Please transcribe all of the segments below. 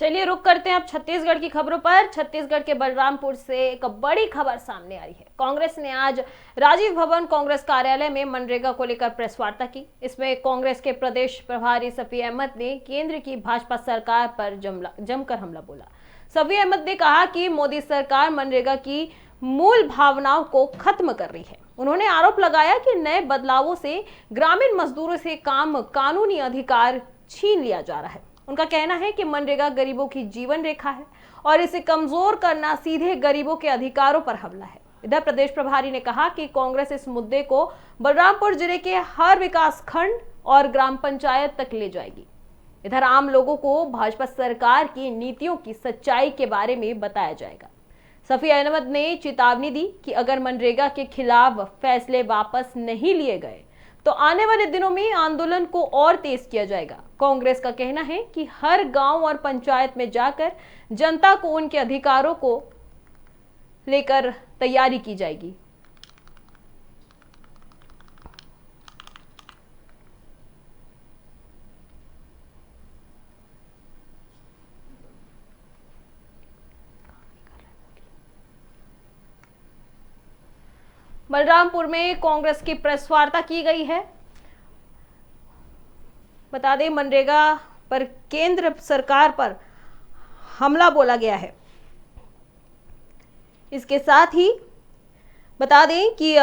चलिए रुक करते हैं अब छत्तीसगढ़ की खबरों पर। छत्तीसगढ़ के बलरामपुर से एक बड़ी खबर सामने आ रही है। कांग्रेस ने आज राजीव भवन कांग्रेस कार्यालय में मनरेगा को लेकर प्रेस वार्ता की। इसमें कांग्रेस के प्रदेश प्रभारी सफी अहमद ने केंद्र की भाजपा सरकार पर जमकर हमला बोला। सफी अहमद ने कहा कि मोदी सरकार मनरेगा की मूल भावनाओं को खत्म कर रही है। उन्होंने आरोप लगाया कि नए बदलावों से ग्रामीण मजदूरों से कानूनी अधिकार छीन लिया जा रहा है। उनका कहना है कि मनरेगा गरीबों की जीवन रेखा है और इसे कमजोर करना सीधे गरीबों के अधिकारों पर हमला है। इधर प्रदेश प्रभारी ने कहा कि कांग्रेस इस मुद्दे को बलरामपुर जिले के हर विकास खंड और ग्राम पंचायत तक ले जाएगी। इधर आम लोगों को भाजपा सरकार की नीतियों की सच्चाई के बारे में बताया जाएगा। सफी अहमद ने चेतावनी दी कि अगर मनरेगा के खिलाफ फैसले वापस नहीं लिए गए तो आने वाले दिनों में आंदोलन को और तेज किया जाएगा। कांग्रेस का कहना है कि हर गांव और पंचायत में जाकर जनता को उनके अधिकारों को लेकर तैयारी की जाएगी। बलरामपुर में कांग्रेस की प्रेस वार्ता की गई है। बता दें, मनरेगा पर केंद्र सरकार पर हमला बोला गया है। इसके साथ ही बता दें कि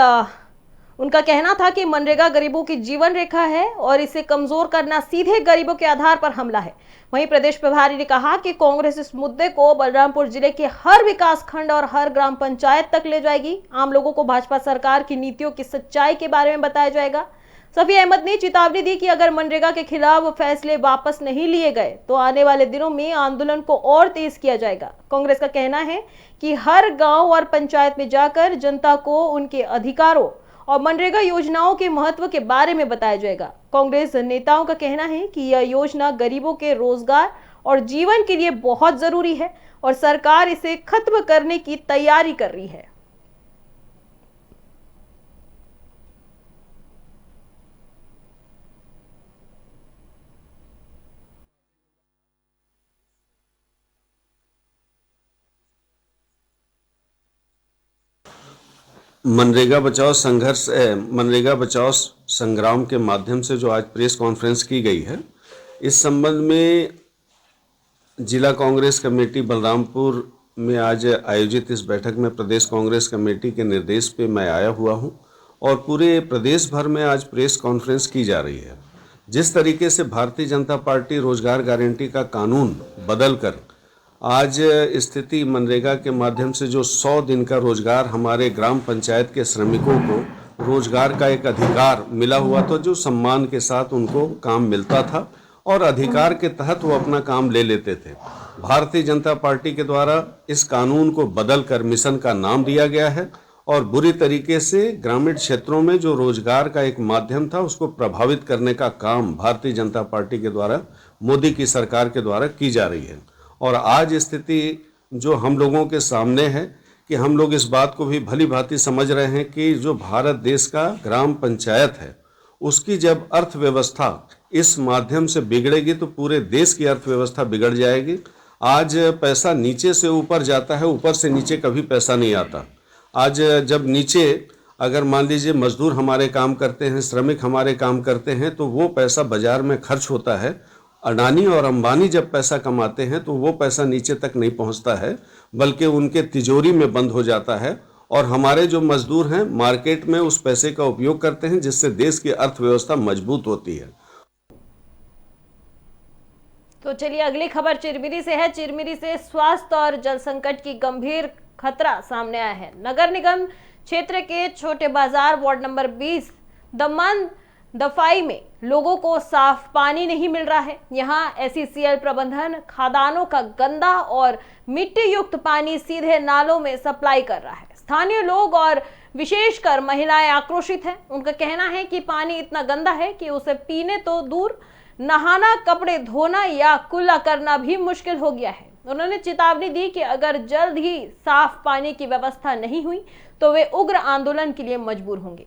उनका कहना था कि मनरेगा गरीबों की जीवन रेखा है और इसे कमजोर करना सीधे गरीबों के आधार पर हमला है। वहीं प्रदेश प्रभारी ने कहा कि कांग्रेस इस मुद्दे को बलरामपुर जिले के हर विकास खंड और हर ग्राम पंचायत तक ले जाएगी। आम लोगों को भाजपा सरकार की नीतियों की सच्चाई के बारे में बताया जाएगा। सफी अहमद ने चेतावनी दी कि अगर मनरेगा के खिलाफ फैसले वापस नहीं लिए गए तो आने वाले दिनों में आंदोलन को और तेज किया जाएगा। कांग्रेस का कहना है कि हर गांव और पंचायत में जाकर जनता को उनके अधिकारों और मनरेगा योजनाओं के महत्व के बारे में बताया जाएगा। कांग्रेस नेताओं का कहना है कि यह योजना गरीबों के रोजगार और जीवन के लिए बहुत जरूरी है और सरकार इसे खत्म करने की तैयारी कर रही है। मनरेगा बचाओ संग्राम के माध्यम से जो आज प्रेस कॉन्फ्रेंस की गई है, इस संबंध में जिला कांग्रेस कमेटी बलरामपुर में आज आयोजित इस बैठक में प्रदेश कांग्रेस कमेटी के निर्देश पे मैं आया हुआ हूं और पूरे प्रदेश भर में आज प्रेस कॉन्फ्रेंस की जा रही है। जिस तरीके से भारतीय जनता पार्टी रोजगार गारंटी का कानून बदलकर आज स्थिति मनरेगा के माध्यम से जो 100 दिन का रोजगार हमारे ग्राम पंचायत के श्रमिकों को रोजगार का एक अधिकार मिला हुआ था, जो सम्मान के साथ उनको काम मिलता था और अधिकार के तहत वो अपना काम ले लेते थे। भारतीय जनता पार्टी के द्वारा इस कानून को बदलकर मिशन का नाम दिया गया है और बुरी तरीके से ग्रामीण क्षेत्रों में जो रोजगार का एक माध्यम था उसको प्रभावित करने का काम भारतीय जनता पार्टी के द्वारा, मोदी की सरकार के द्वारा की जा रही है। और आज स्थिति जो हम लोगों के सामने है कि हम लोग इस बात को भी भली भांति समझ रहे हैं कि जो भारत देश का ग्राम पंचायत है उसकी जब अर्थव्यवस्था इस माध्यम से बिगड़ेगी तो पूरे देश की अर्थव्यवस्था बिगड़ जाएगी। आज पैसा नीचे से ऊपर जाता है, ऊपर से नीचे कभी पैसा नहीं आता। आज जब नीचे अगर मान लीजिए मजदूर हमारे काम करते हैं, श्रमिक हमारे काम करते हैं, तो वो पैसा बाजार में खर्च होता है। अडानी और अंबानी जब पैसा कमाते हैं तो वो पैसा नीचे तक नहीं पहुंचता है, बल्कि उनके तिजोरी में बंद हो जाता है और हमारे जो मजदूर हैं मार्केट में उस पैसे का उपयोग करते हैं, जिससे देश की अर्थव्यवस्था मजबूत होती है। तो चलिए अगली खबर चिरमिरी से है। चिरमिरी से स्वास्थ्य और जल संकट की गंभीर खतरा सामने आया है। नगर निगम क्षेत्र के छोटे बाजार वार्ड नंबर 20 दमन दफाई में लोगों को साफ पानी नहीं मिल रहा है। यहाँ एसईसीएल प्रबंधन खदानों का गंदा और मिट्टी युक्त पानी सीधे नालों में सप्लाई कर रहा है। स्थानीय लोग और विशेषकर महिलाएं आक्रोशित हैं। उनका कहना है कि पानी इतना गंदा है कि उसे पीने तो दूर, नहाना, कपड़े धोना या कुल्ला करना भी मुश्किल हो गया है। उन्होंने चेतावनी दी कि अगर जल्द ही साफ पानी की व्यवस्था नहीं हुई तो वे उग्र आंदोलन के लिए मजबूर होंगे।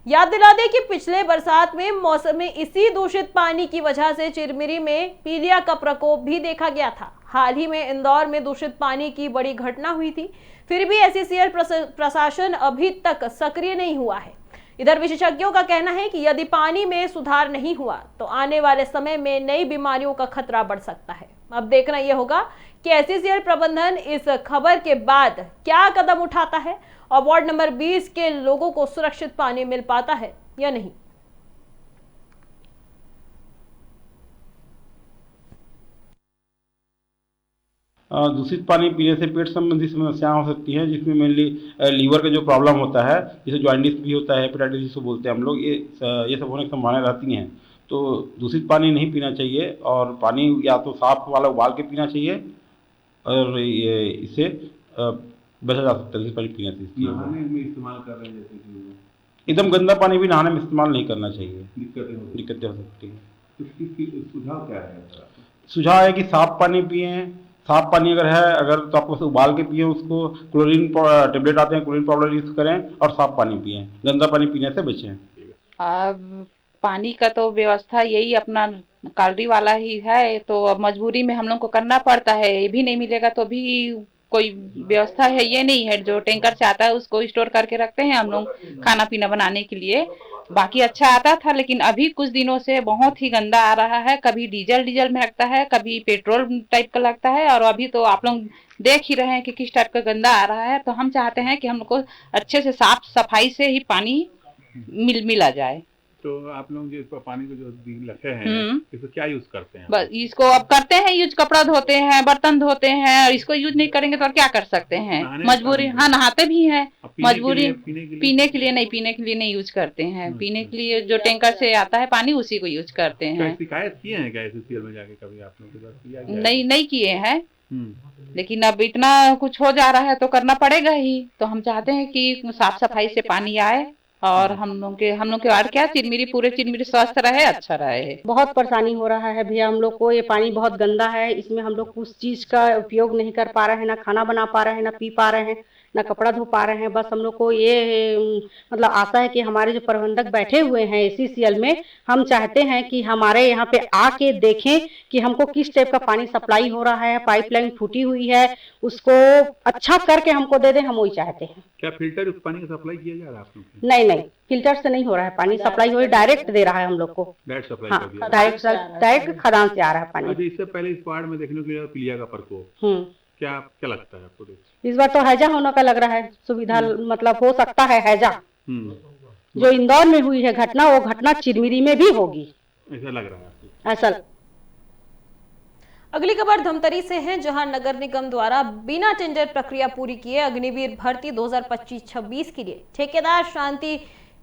याद दिला दें कि पिछले बरसात में मौसम में इसी दूषित पानी की वजह से चिरमिरी में पीलिया का प्रकोप भी देखा गया था। हाल ही में इंदौर में दूषित पानी की बड़ी घटना हुई थी, फिर भी एससीएल प्रशासन अभी तक सक्रिय नहीं हुआ है। इधर विशेषज्ञों का कहना है कि यदि पानी में सुधार नहीं हुआ तो आने वाले समय में नई बीमारियों का खतरा बढ़ सकता है। अब देखना यह होगा कि एससीएल प्रबंधन इस खबर के बाद क्या कदम उठाता है और वार्ड नंबर 20 के लोगों को सुरक्षित पानी मिल पाता है या नहीं। दूषित पानी पीने से पेट संबंधी समस्याएं हो सकती हैं, जिसमें मेनली लीवर का जो प्रॉब्लम होता है, जिसे जॉइंटिस भी होता है, हेपेटाइटिस जिसको बोलते हैं हम लोग, ये सब होने की संभावनाएं रहती हैं। तो दूषित पानी नहीं पीना चाहिए और पानी या तो साफ वाला उबाल के पीना चाहिए और इससे बचा जा सकता है दूषित पानी पीने से। नहाने में इस्तेमाल कर रहे हैं जैसे कि एकदम गंदा पानी भी नहाने में इस्तेमाल नहीं करना चाहिए, दिक्कतें हो सकती हैं। उसकी सुझाव क्या है? सुझाव है कि साफ पानी पिए। साफ पानी अगर है तो आप उसे उबाल के पिए, उसको क्लोरीन टेबलेट आते हैं, क्लोरीन पाउडर यूज करें और साफ पानी पिए। गंदा पानी पीने से बचें। अब पानी का तो व्यवस्था यही अपना कालरी वाला ही है, तो अब मजबूरी में हम लोग को करना पड़ता है। ये भी नहीं मिलेगा तो भी कोई व्यवस्था है ये नहीं है। जो टैंकर से आता है उसको स्टोर करके रखते हैं हम लोग खाना पीना बनाने के लिए। बाकी अच्छा आता था, लेकिन अभी कुछ दिनों से बहुत ही गंदा आ रहा है। कभी डीजल में लगता है, कभी पेट्रोल टाइप का लगता है, और अभी तो आप लोग देख ही रहे हैं कि किस टाइप का गंदा आ रहा है। तो हम चाहते हैं कि हमको अच्छे से साफ सफाई से ही पानी मिला जाए। तो आप लोग जो पानी को जो रखे हैं इसको क्या यूज करते हैं? बस इसको अब करते हैं यूज, कपड़ा धोते हैं, बर्तन धोते हैं, और इसको यूज नहीं करेंगे तो और क्या कर सकते हैं? मजबूरी। हाँ, नहाते भी हैं, मजबूरी। पीने के लिए नहीं यूज करते हैं। पीने के लिए जो टैंकर से आता है पानी उसी को यूज करते हैं। शिकायत किए हैं क्या एससीएल में जाके कभी आप लोग? नहीं किए हैं, लेकिन अब इतना कुछ हो जा रहा है तो करना पड़ेगा ही। तो हम चाहते हैं कि साफ सफाई से पानी आए और हम लोग के वार्ड क्या पूरे चिरमिरी स्वस्थ रहे, अच्छा रहे। बहुत परेशानी हो रहा है भैया हम लोग को। ये पानी बहुत गंदा है, इसमें हम लोग कुछ चीज का उपयोग नहीं कर पा रहे हैं, ना खाना बना पा रहे हैं, ना पी पा रहे हैं, ना कपड़ा धो पा रहे हैं। बस हम लोग को ये मतलब आशा है कि हमारे जो प्रबंधक बैठे हुए हैं एससीएल में, हम चाहते हैं कि हमारे यहाँ पे आके देखें कि हमको किस टाइप का पानी सप्लाई हो रहा है। पाइपलाइन फूटी हुई है, उसको अच्छा करके हमको दे दें, हम वही चाहते हैं। क्या फिल्टर पानी का सप्लाई किया जा रहा है आप लोग? नहीं, फिल्टर से नहीं हो रहा है पानी सप्लाई, हो डायरेक्ट दे रहा है हम लोग को। डायरेक्ट सप्लाई हाँ, कर दिया, डायरेक्ट खदान से आ रहा है पानी। इससे पहले इस वार्ड में देखने के लिए पीलिया का प्रकोप, क्या लगता है आपको? इस बार तो हैजा होने का लग रहा है, सुविधा मतलब हो सकता है हैजा। जो इंदौर में हुई है घटना, वो घटना चिरमिरी में भी होगी, ऐसा लग रहा है। ऐसा। अगली खबर धमतरी से है, जहां नगर निगम द्वारा बिना टेंडर प्रक्रिया पूरी किए अग्निवीर भर्ती 2025-26 के लिए ठेकेदार शांति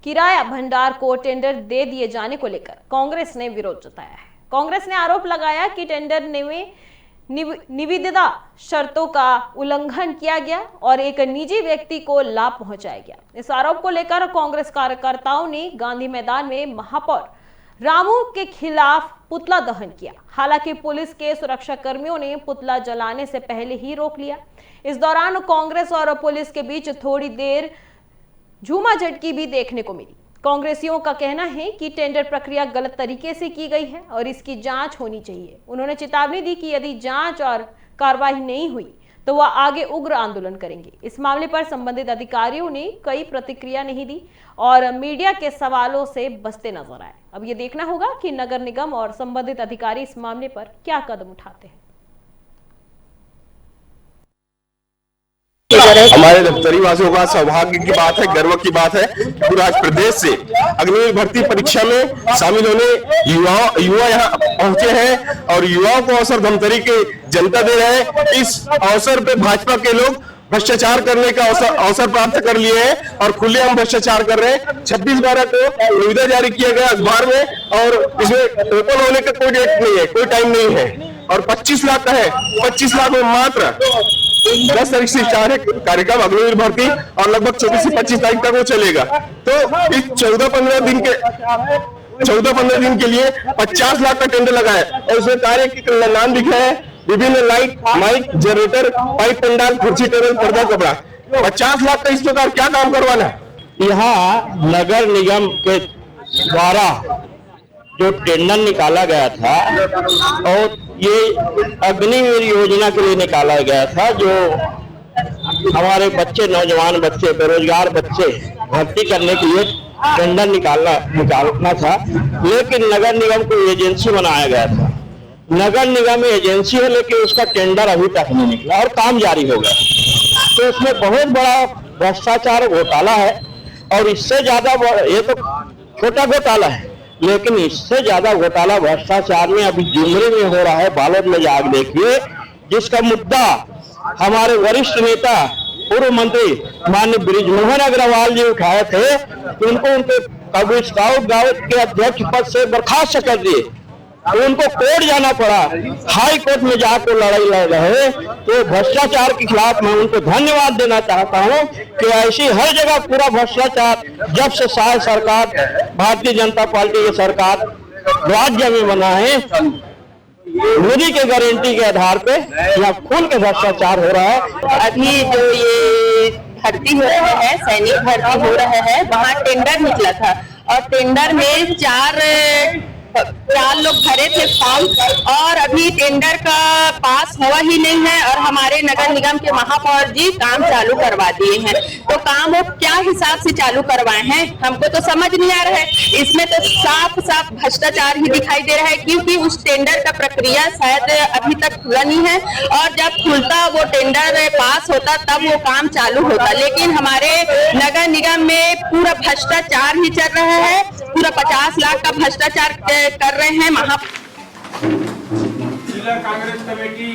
किराया भंडार को टेंडर दे दिए जाने को लेकर कांग्रेस ने विरोध जताया है। कांग्रेस ने आरोप लगाया कि टेंडर में निविदा शर्तों का उल्लंघन किया गया और एक निजी व्यक्ति को लाभ पहुंचाया गया। इस आरोप को लेकर कांग्रेस कार्यकर्ताओं ने गांधी मैदान में महापौर रामू के खिलाफ पुतला दहन किया। हालांकि पुलिस के सुरक्षा कर्मियों ने पुतला जलाने से पहले ही रोक लिया। इस दौरान कांग्रेस और पुलिस के बीच थोड़ी देर झूमाझटकी भी देखने को मिली। कांग्रेसियों का कहना है कि टेंडर प्रक्रिया गलत तरीके से की गई है और इसकी जांच होनी चाहिए। उन्होंने चेतावनी दी कि यदि जांच और कार्रवाई नहीं हुई तो वह आगे उग्र आंदोलन करेंगे। इस मामले पर संबंधित अधिकारियों ने कई प्रतिक्रिया नहीं दी और मीडिया के सवालों से बचते नजर आए। अब ये देखना होगा कि नगर निगम और संबंधित अधिकारी इस मामले पर क्या कदम उठाते हैं। हमारे दफ्तरी वासियों का सौभाग्य की बात है, गर्व की बात है, पूरा प्रदेश से अग्निवीर भर्ती परीक्षा में शामिल होने युवा यहाँ पहुंचे हैं और युवाओं को अवसर धमतरी के जनता दे रहे हैं। इस अवसर पे भाजपा के लोग भ्रष्टाचार करने का अवसर प्राप्त कर लिए हैं और खुलेआम भ्रष्टाचार कर रहे हैं। 26/12 को निविदा जारी किया गया अखबार में और इसमें ओपन होने का कोई डेट नहीं है, कोई टाइम नहीं है और 25 लाख का है। 25 लाख में मात्र 10 तारीख से कार्यक्रम अग्निवीर भर्ती और लगभग 24 से 25 तारीख तक वो चलेगा। तो इस 14-15 दिन के लिए 50 लाख का टेंडर लगा है और उसमें कार्य के नाम लिखा है विभिन्न light, mike, generator, pipe, pandal, कुर्सी, टेबल, पर्दा, कपड़ा। 50 लाख का इस प्रकार क्या काम करवाना है? यहाँ नगर निगम के द्वारा जो टेंडर निकाला गया था और ये अग्निवीर योजना के लिए निकाला गया था, जो हमारे बच्चे, नौजवान बच्चे, बेरोजगार बच्चे भर्ती करने के लिए टेंडर निकालना था। लेकिन नगर निगम को एजेंसी बनाया गया था। नगर निगम एजेंसी है, लेकिन उसका टेंडर अभी तक नहीं निकला और काम जारी हो गया। तो इसमें बहुत बड़ा भ्रष्टाचार घोटाला है। और इससे ज्यादा, ये तो छोटा घोटाला है, लेकिन इससे ज्यादा घोटाला भ्रष्टाचार में अभी जुमरे में हो रहा है। बालोद में जाकर देखिए, जिसका मुद्दा हमारे वरिष्ठ नेता पूर्व मंत्री माननीय बृजमोहन अग्रवाल जी उठाए थे, उनको उनके कबीर स्काउट गाँव के अध्यक्ष पद से बर्खास्त कर दिए। तो उनको कोर्ट जाना पड़ा, हाई कोर्ट में जाकर लड़ाई लड़ रहे। तो भ्रष्टाचार के खिलाफ मैं उनको धन्यवाद देना चाहता हूं कि ऐसी हर जगह पूरा भ्रष्टाचार, जब से शायद सरकार, भारतीय जनता पार्टी की सरकार राज्य में बना है, मोदी के गारंटी के आधार पे यहाँ खून के भ्रष्टाचार हो रहा है। अभी जो ये भर्ती हो रहा है, सैनिक भर्ती हो रहा है, वहाँ टेंडर निकला था और टेंडर में चार लोग भरे थे फॉर्म, और अभी टेंडर का पास हुआ ही नहीं है और हमारे नगर निगम के महापौर जी काम चालू करवा दिए हैं। तो काम वो क्या हिसाब से चालू करवाए हैं हमको तो समझ नहीं आ रहा है। इसमें तो साफ साफ भ्रष्टाचार ही दिखाई दे रहा है, क्योंकि उस टेंडर का प्रक्रिया शायद अभी तक खुला नहीं है, और जब खुलता वो टेंडर पास होता तब वो काम चालू होता। लेकिन हमारे नगर निगम में पूरा भ्रष्टाचार ही चल रहा है, पूरा 50 लाख का भ्रष्टाचार कर रहे हैं जिला कांग्रेस कमेटी।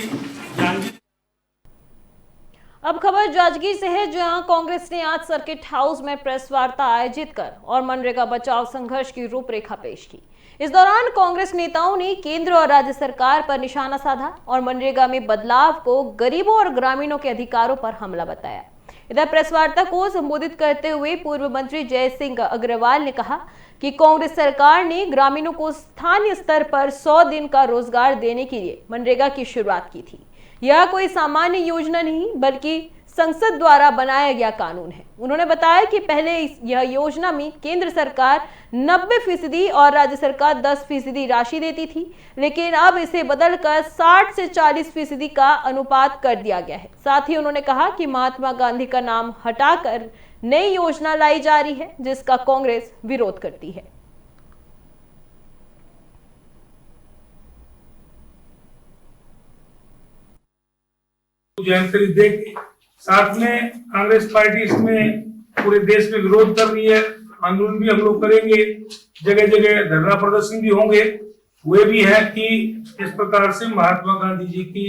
अब खबर जांजगीर से है, जहां कांग्रेस ने आज सर्किट हाउस में प्रेस वार्ता आयोजित कर और मनरेगा बचाव संघर्ष की रूपरेखा पेश की। इस दौरान कांग्रेस नेताओं ने केंद्र और राज्य सरकार पर निशाना साधा और मनरेगा में बदलाव को गरीबों और ग्रामीणों के अधिकारों पर हमला बताया। इधर प्रेस वार्ता को संबोधित करते हुए पूर्व मंत्री जय सिंह अग्रवाल ने कहा कि कांग्रेस सरकार ने ग्रामीणों को स्थानीय स्तर पर 100 दिन का रोजगार देने के लिए मनरेगा की शुरुआत की थी। यह कोई सामान्य योजना नहीं, बल्कि संसद द्वारा बनाया गया कानून है। उन्होंने बताया कि पहले यह योजना में केंद्र सरकार 90% और राज्य सरकार 10% राशि देती थी, लेकिन अब इसे बदलकर 60 से 40% का अनुपात कर दिया गया है। साथ ही उन्होंने कहा कि महात्मा गांधी का नाम हटाकर नई योजना लाई जा रही है, जिसका कांग्रेस विरोध करती है। जानकारी देख साथ में कांग्रेस पार्टी इसमें पूरे देश में विरोध कर रही है। आंदोलन भी हम लोग करेंगे, जगह जगह धरना प्रदर्शन भी होंगे। वे भी है कि इस प्रकार से महात्मा गांधी जी की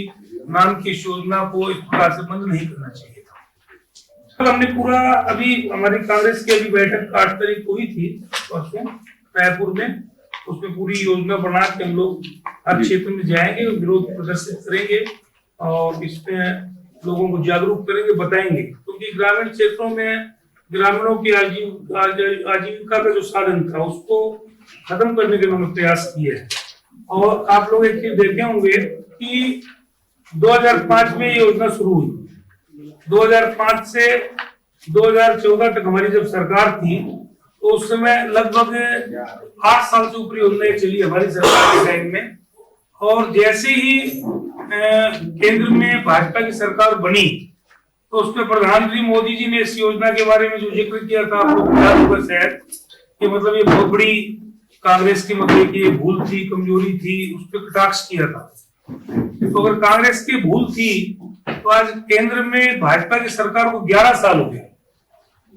नाम की योजना को इस प्रकार से बंद नहीं करना चाहिए था। हमने पूरा, अभी हमारी कांग्रेस की अभी बैठक 8 तारीख को हुई थी रायपुर में, उसमें पूरी योजना बना के हम लोग हर क्षेत्र में जाएंगे, विरोध प्रदर्शित करेंगे और इसमें लोगों को जागरूक करेंगे, बताएंगे। क्योंकि ग्रामीण क्षेत्रों में ग्रामीणों की आजीविका का जो साधन था उसको खत्म करने के उन्होंने प्रयास किए हैं। और आप लोग एक चीज देखे होंगे कि 2005 में ये योजना शुरू हुई। 2005 से 2014 तक हमारी जब सरकार थी तो उस समय लगभग 8 साल से ऊपर योजनाएं चली हमारी सरकार के टाइम में। और जैसे ही केंद्र में भाजपा की सरकार बनी तो उसमें प्रधानमंत्री मोदी जी ने इस योजना के बारे में जो जिक्र किया था, आप लोग याद होगा शायद, कि मतलब ये बहुत बड़ी कांग्रेस की मतलब की भूल थी, कमजोरी थी, उस पर कटाक्ष किया था। तो अगर कांग्रेस की भूल थी तो आज केंद्र में भाजपा की सरकार को 11 साल हो गए।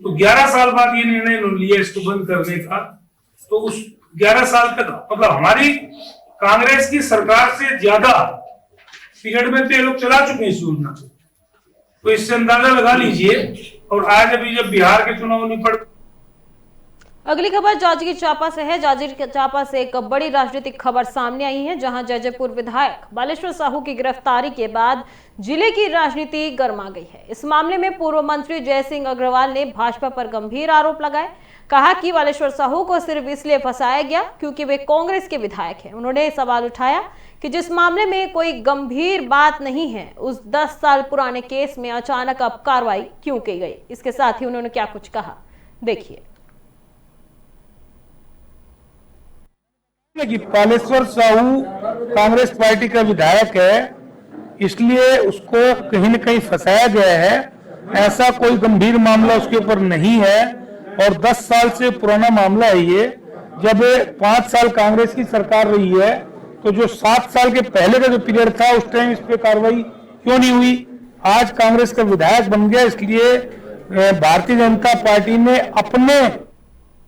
तो 11 साल बाद ये निर्णय लिया इसको बंद करने का। तो उस 11 साल तक मतलब हमारी कांग्रेस की सरकार से ज्यादा पीरियड में तो ये लोग चला चुके हैं इस योजना को, तो इससे अंदाजा लगा लीजिए। और आज अभी जब बिहार के चुनाव निपट। अगली खबर जांजगीर चांपा से है। जांजगीर चांपा से एक बड़ी राजनीतिक खबर सामने आई है, जहां जयजयपुर विधायक बालेश्वर साहू की गिरफ्तारी के बाद जिले की राजनीति गर्मा गई है। इस मामले में पूर्व मंत्री जय सिंह अग्रवाल ने भाजपा पर गंभीर आरोप लगाए। कहा कि बालेश्वर साहू को सिर्फ इसलिए फंसाया गया क्योंकि वे कांग्रेस के विधायक हैं। उन्होंने सवाल उठाया कि जिस मामले में कोई गंभीर बात नहीं है, उस 10 साल पुराने केस में अचानक अब कार्रवाई क्यों की गई। इसके साथ ही उन्होंने क्या कुछ कहा, देखिए। कि पालेश्वर साहू कांग्रेस पार्टी का विधायक है, इसलिए उसको कहीं न कहीं फंसाया गया है। ऐसा कोई गंभीर मामला उसके ऊपर नहीं है और 10 साल से पुराना मामला है ये। जब 5 साल कांग्रेस की सरकार रही है तो जो 7 साल के पहले का जो पीरियड था उस टाइम इस पे कार्रवाई क्यों नहीं हुई? आज कांग्रेस का विधायक बन गया, इसलिए भारतीय जनता पार्टी ने अपने